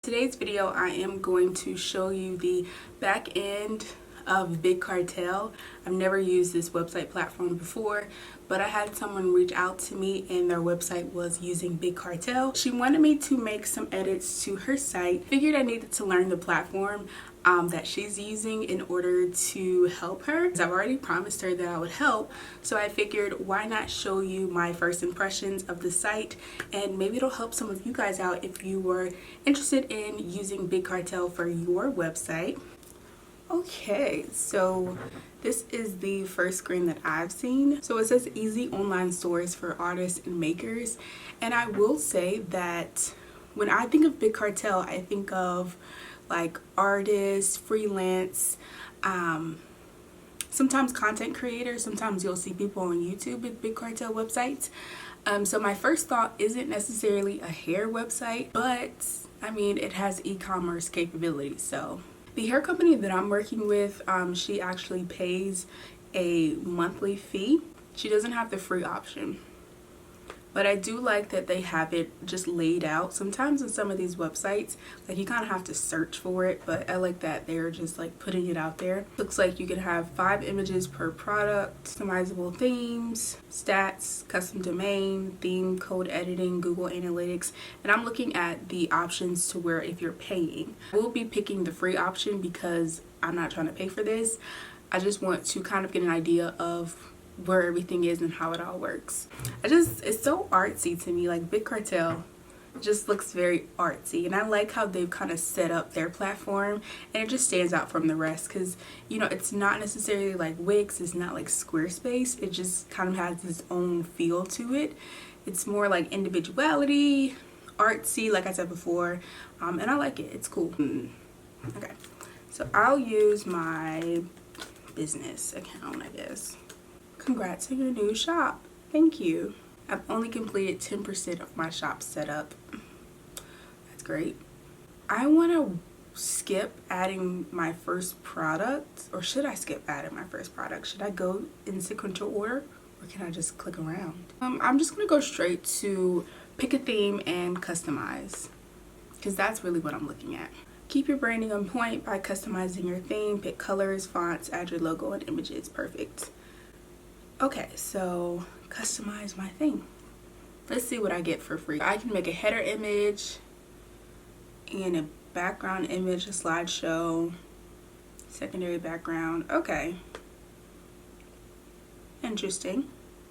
Today's video, I am going to show you the back end of BigCartel. I've never used this website platform before, but I had someone reach out to me and their website was using BigCartel. She wanted me to make some edits to her site. Figured I needed to learn the platform that she's using in order to help her. I've already promised her that I would help, so I figured why not show you my first impressions of the site, and maybe it'll help some of you guys out if you were interested in using BigCartel for your website. Okay, so this is the first screen that I've seen. So it says easy online stores for artists and makers, and I will say that when I think of BigCartel, I think of like artists, freelance, sometimes content creators. Sometimes you'll see people on YouTube with BigCartel websites. So my first thought isn't necessarily a hair website, but I mean, it has e-commerce capabilities. So the hair company that I'm working with, she actually pays a monthly fee. She doesn't have the free option. But I do like that they have it just laid out. Sometimes on some of these websites, like you kind of have to search for it, but I like that they're just like putting it out there. Looks like you can have 5 images per product, customizable themes, stats, custom domain, theme, code editing, Google Analytics. And I'm looking at the options to where if you're paying. I will be picking the free option because I'm not trying to pay for this. I just want to kind of get an idea of where everything is and how it all works. It's so artsy to me. Like BigCartel just looks very artsy, and I like how they've kind of set up their platform, and it just stands out from the rest because, you know, it's not necessarily like Wix, it's not like Squarespace. It just kind of has its own feel to it. It's more like individuality, artsy, like I said before, and I like it. It's cool. Okay, so I'll use my business account, I guess. Congrats on your new shop. Thank you. I've only completed 10% of my shop setup. That's great. I want to skip adding my first product, or should I skip adding my first product? Should I go in sequential order, or can I just click around? I'm just gonna go straight to pick a theme and customize, because that's really what I'm looking at. Keep your branding on point by customizing your theme. Pick colors, fonts, add your logo and images. Perfect. Okay, so customize my thing. Let's see what I get for free. I can make a header image and a background image, a slideshow, secondary background. Okay, interesting.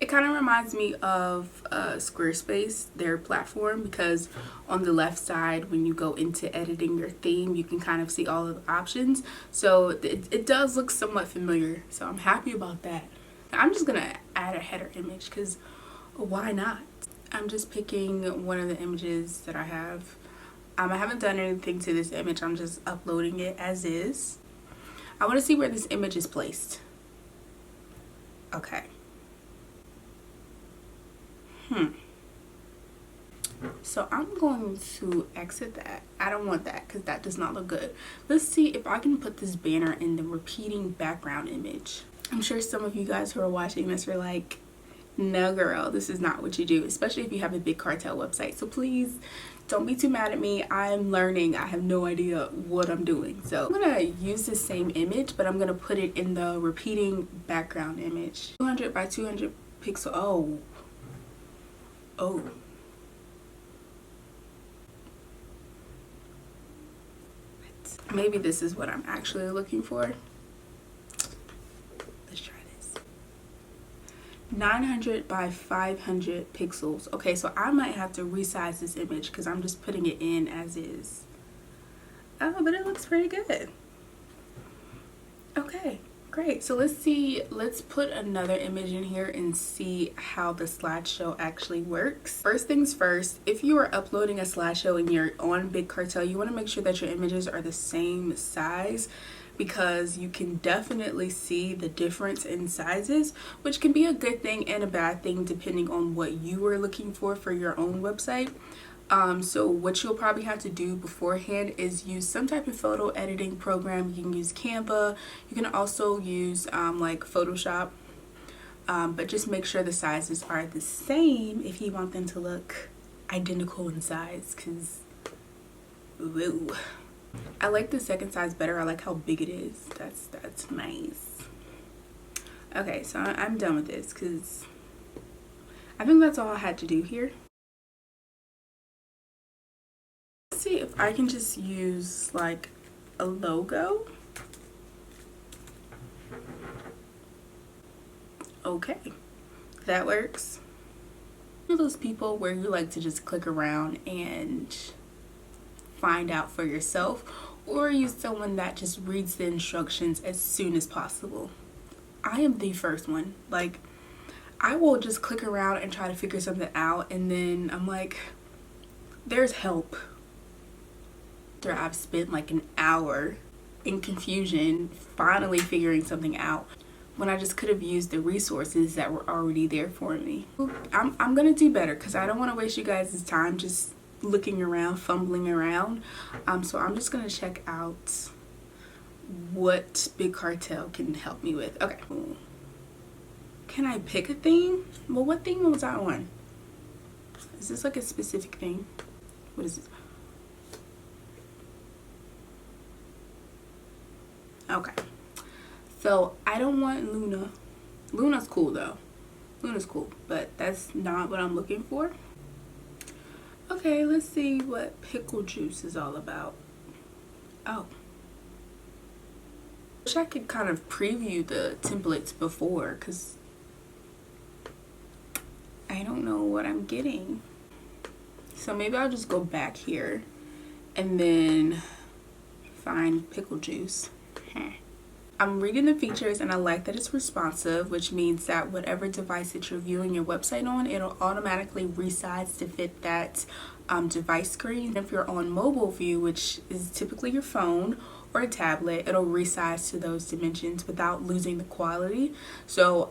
It kind of reminds me of Squarespace, their platform, because on the left side, when you go into editing your theme, you can kind of see all of the options. So it does look somewhat familiar, so I'm happy about that. I'm just gonna add a header image because why not? I'm just picking one of the images that I have. I haven't done anything to this image. I'm just uploading it as is. I want to see where this image is placed. Okay. So I'm going to exit that. I don't want that because that does not look good. Let's see if I can put this banner in the repeating background image. I'm sure some of you guys who are watching this are like, no girl, this is not what you do, especially if you have a BigCartel website. So please don't be too mad at me. I'm learning. I have no idea what I'm doing. So I'm gonna use the same image, but I'm gonna put it in the repeating background image. 200 by 200 pixel. Oh. Maybe this is what I'm actually looking for. 900 by 500 pixels. Okay, so I might have to resize this image because I'm just putting it in as is. Oh, but it looks pretty good. Okay, great. So let's put another image in here and see how the slideshow actually works. First things first, if you are uploading a slideshow and you're on BigCartel, you want to make sure that your images are the same size, because you can definitely see the difference in sizes, which can be a good thing and a bad thing depending on what you are looking for your own website. So what you'll probably have to do beforehand is use some type of photo editing program. You can use Canva. You can also use like Photoshop, but just make sure the sizes are the same if you want them to look identical in size, because Woo. I like the second size better. I like how big it is. That's nice. Okay, so I'm done with this because I think that's all I had to do here. Let's see if I can just use like a logo. Okay, that works. One of those people where you like to just click around and find out for yourself, or are you someone that just reads the instructions as soon as possible? I am the first one. Like, I will just click around and try to figure something out, and then I'm like, there's help. After I've spent like an hour in confusion finally figuring something out, when I just could have used the resources that were already there for me. I'm gonna do better because I don't want to waste you guys' time just looking around, fumbling around. So I'm just gonna check out what BigCartel can help me with. Okay. Can I pick a theme? Well, what theme was I on? Is this like a specific theme? What is this? Okay. So I don't want Luna. Luna's cool though. Luna's cool, but that's not what I'm looking for. Okay, let's see what pickle juice is all about. Oh. Wish I could kind of preview the templates before, because I don't know what I'm getting. So maybe I'll just go back here and then find pickle juice. I'm reading the features and I like that it's responsive, which means that whatever device that you're viewing your website on, it'll automatically resize to fit that device screen. If you're on mobile view, which is typically your phone or a tablet, it'll resize to those dimensions without losing the quality. So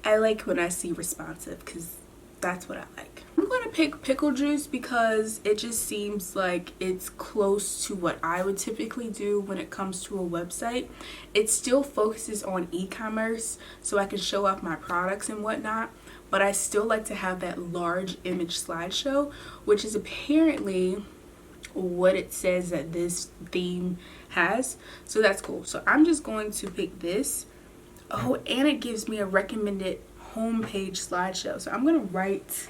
I like when I see responsive because that's what I like. I'm going to pick pickle juice because it just seems like it's close to what I would typically do when it comes to a website. It still focuses on e-commerce so I can show off my products and whatnot, but I still like to have that large image slideshow, which is apparently what it says that this theme has. So that's cool. So I'm just going to pick this. Oh, and it gives me a recommended homepage slideshow. So I'm gonna write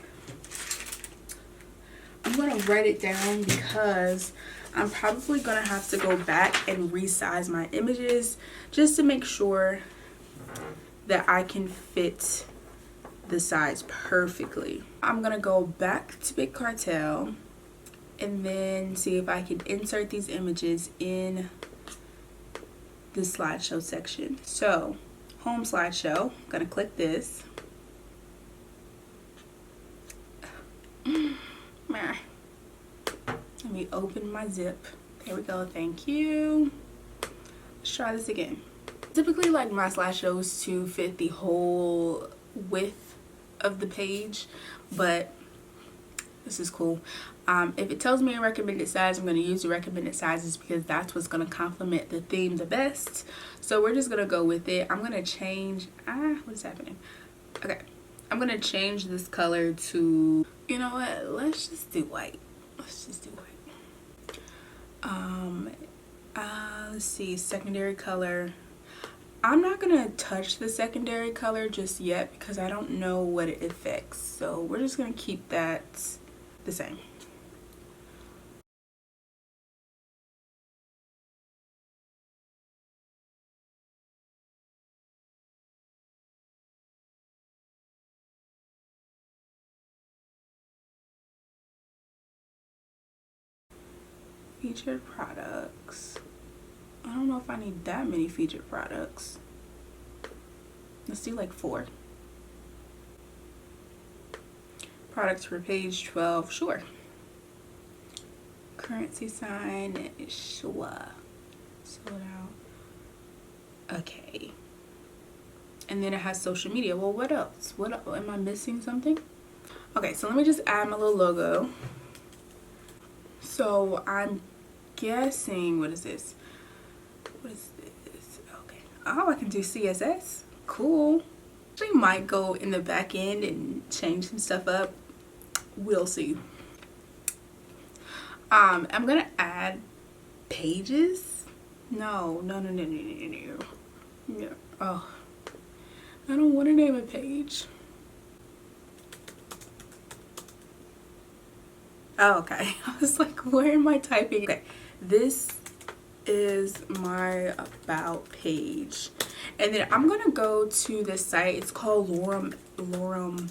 it down because I'm probably gonna have to go back and resize my images just to make sure that I can fit the size perfectly. I'm gonna go back to BigCartel and then see if I can insert these images in the slideshow section. So home slideshow, I'm gonna click this. Let me open my zip. There we go, thank you. Let's try this again. Typically like my slideshows to fit the whole width of the page, but this is cool. If it tells me a recommended size, I'm going to use the recommended sizes because that's what's going to complement the theme the best. So we're just going to go with it. I'm going to change, what is happening? Okay, I'm going to change this color to, you know what, let's just do white. Let's just do white. Let's see, secondary color. I'm not going to touch the secondary color just yet because I don't know what it affects. So we're just going to keep that the same. Featured products. I don't know if I need that many featured products. Let's do like 4. Products for page 12, sure. Currency sign, sure. Slow it out. Okay. And then it has social media. Well, what else? What am I missing something? Okay, so let me just add my little logo. So I'm guessing, what is this? What is this? Okay. Oh, I can do CSS. Cool. Actually might go in the back end and change some stuff up. We'll see. I'm gonna add pages. No. Oh, I don't want to name a page. Oh, okay. I was like, where am I typing? Okay, this is my about page, and then I'm gonna go to this site. It's called Lorem.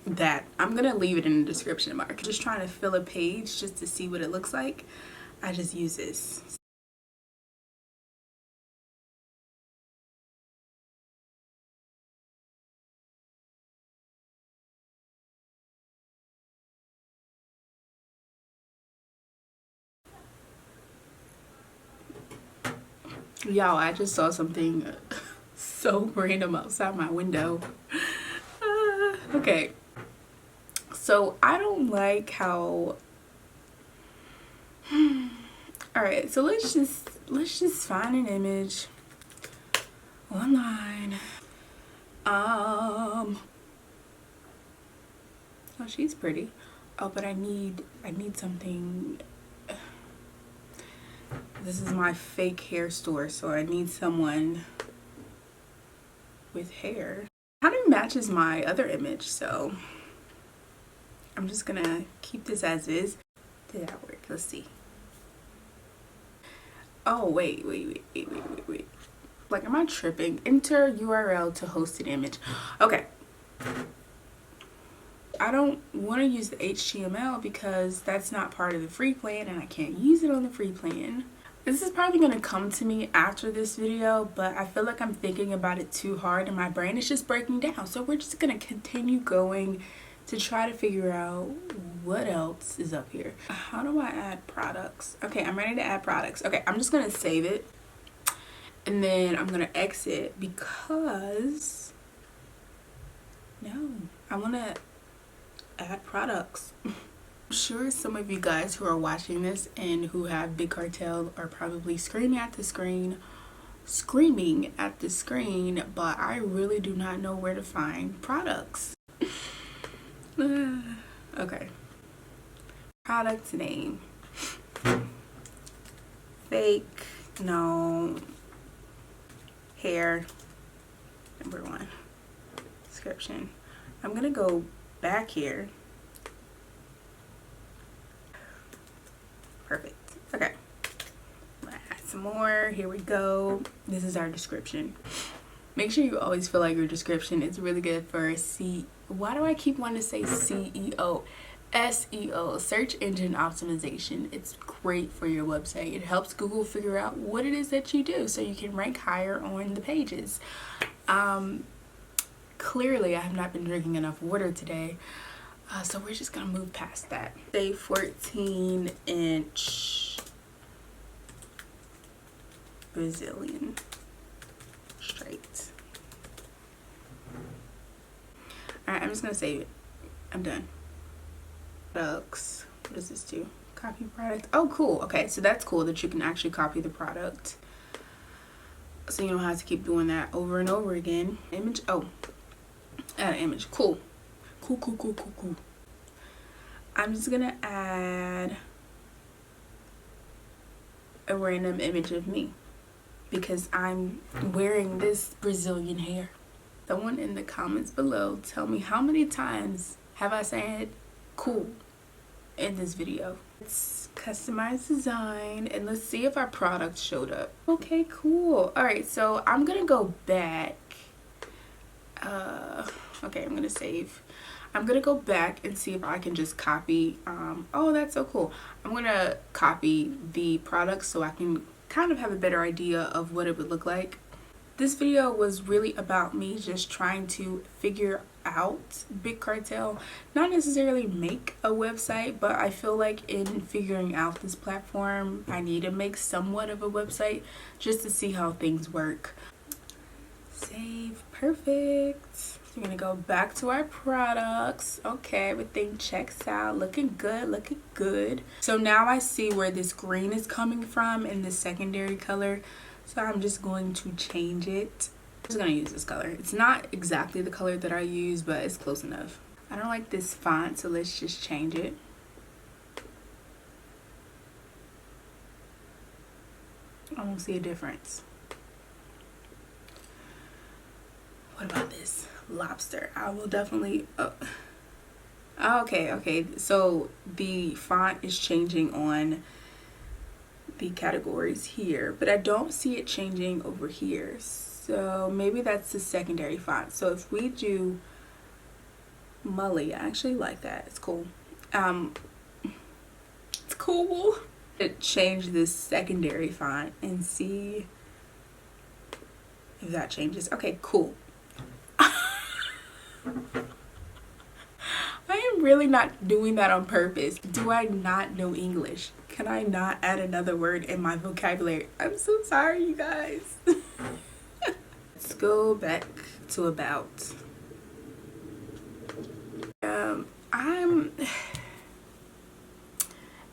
That I'm gonna leave it in the description mark. Just trying to fill a page just to see what it looks like. I just use this. Y'all, I just saw something so random outside my window. Okay, so I don't like how all right, so let's just find an image online. Oh, she's pretty. Oh, but I need something. This is my fake hair store, so I need someone with hair. Kind of matches my other image, so I'm just gonna keep this as is. Did that work? Let's see. Oh, wait. Like, am I tripping? Enter URL to host an image. Okay. I don't want to use the HTML because that's not part of the free plan and I can't use it on the free plan. This is probably going to come to me after this video, but I feel like I'm thinking about it too hard and my brain is just breaking down. So we're just going to continue going to try to figure out what else is up here. How do I add products? Okay, I'm ready to add products. Okay, I'm just going to save it and then I'm going to exit because no, I want to add products. I'm sure some of you guys who are watching this and who have BigCartel are probably screaming at the screen, but I really do not know where to find products. Okay, product name, fake, no, hair, number 1, description. I'm gonna go back here. Perfect. Okay, add some more. Here we go. This is our description. Make sure you always feel like your description is really good for why do I keep wanting to say SEO? SEO, search engine optimization. It's great for your website. It helps Google figure out what it is that you do so you can rank higher on the pages. Clearly I have not been drinking enough water today, so we're just gonna move past that. Say 14-inch Brazilian straight. All right, I'm just gonna save it. I'm done. Products. What does this do? Copy product. Oh, cool. Okay, so that's cool that you can actually copy the product, so you don't have to keep doing that over and over again. Image. Oh, add an image. Cool. I'm just gonna add a random image of me because I'm wearing this Brazilian hair. Someone in the comments below tell me how many times have I said cool in this video. Let's customize design and let's see if our product showed up. Okay, cool. All right, so I'm gonna go back. Okay, I'm gonna save. I'm gonna go back and see if I can just copy. Oh, that's so cool. I'm gonna copy the product so I can kind of have a better idea of what it would look like. This video was really about me just trying to figure out BigCartel, not necessarily make a website, but I feel like in figuring out this platform, I need to make somewhat of a website just to see how things work. Save. Perfect. So we're gonna go back to our products. Okay, everything checks out. Looking good. So now I see where this green is coming from in the secondary color. So I'm just going to change it I'm just gonna use this color. It's not exactly the color that I use, but it's close enough. I don't like this font, so let's just change it. I don't see a difference. What about this lobster? I will definitely okay, so the font is changing on the categories here, but I don't see it changing over here, so maybe that's the secondary font. So if we do Mully, I actually like that. It's cool. It's cool. Change this secondary font and see if that changes. Okay, cool. I am really not doing that on purpose. Do I not know English? Can I not add another word in my vocabulary? I'm so sorry, you guys. Let's go back to about.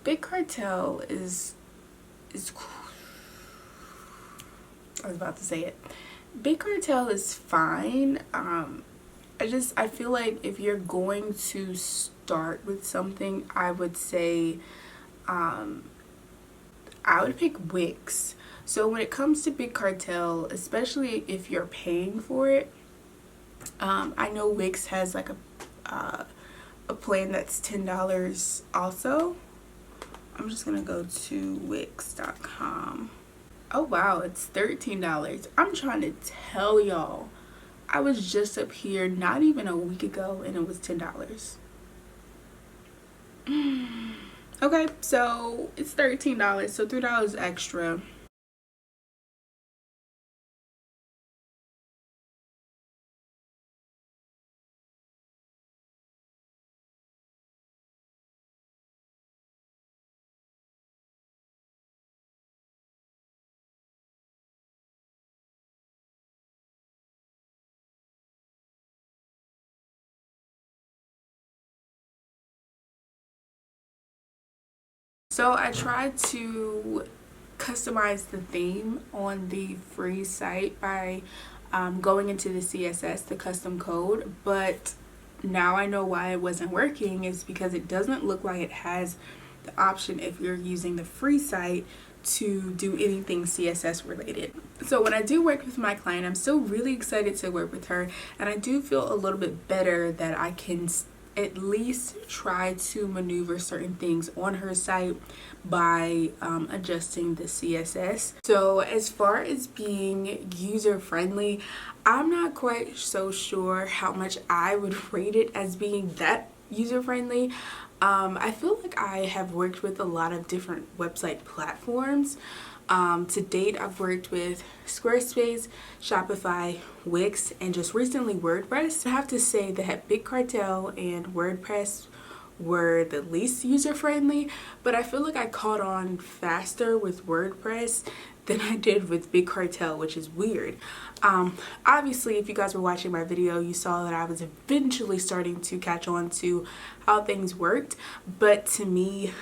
BigCartel is I was about to say it. BigCartel is fine. I feel like if you're going to start with something, I would say I would pick Wix. So when it comes to BigCartel, especially if you're paying for it, I know Wix has like a plan that's $10 also. I'm just gonna go to wix.com. Oh wow, it's $13. I'm trying to tell y'all, I was just up here not even a week ago and it was $10. Okay, so it's $13, so $3 extra. So I tried to customize the theme on the free site by going into the CSS, the custom code, but now I know why it wasn't working. Is because it doesn't look like it has the option if you're using the free site to do anything CSS related. So when I do work with my client, I'm still really excited to work with her, and I do feel a little bit better that I can at least try to maneuver certain things on her site by adjusting the CSS. So as far as being user friendly, I'm not quite so sure how much I would rate it as being that user friendly. I feel like I have worked with a lot of different website platforms. To date, I've worked with Squarespace, Shopify, Wix, and just recently WordPress. I have to say that BigCartel and WordPress were the least user-friendly, but I feel like I caught on faster with WordPress than I did with BigCartel, which is weird. Obviously, if you guys were watching my video, you saw that I was eventually starting to catch on to how things worked, but to me,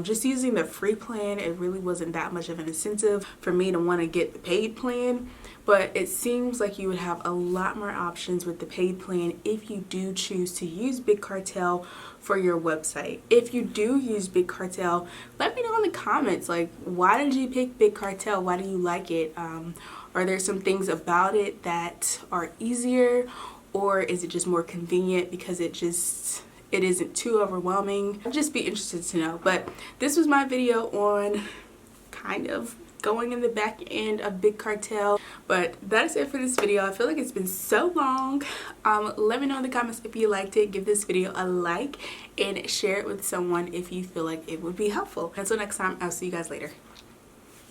just using the free plan, it really wasn't that much of an incentive for me to want to get the paid plan. But it seems like you would have a lot more options with the paid plan if you do choose to use BigCartel for your website. If you do use BigCartel, let me know in the comments, like, why did you pick BigCartel? Why do you like it? Are there some things about it that are easier, or is it just more convenient because it isn't too overwhelming? I'd just be interested to know. But this was my video on kind of going in the back end of BigCartel. But that's it for this video. I feel like it's been so long. Let me know in the comments if you liked it. Give this video a like and share it with someone if you feel like it would be helpful. Until next time, I'll see you guys later.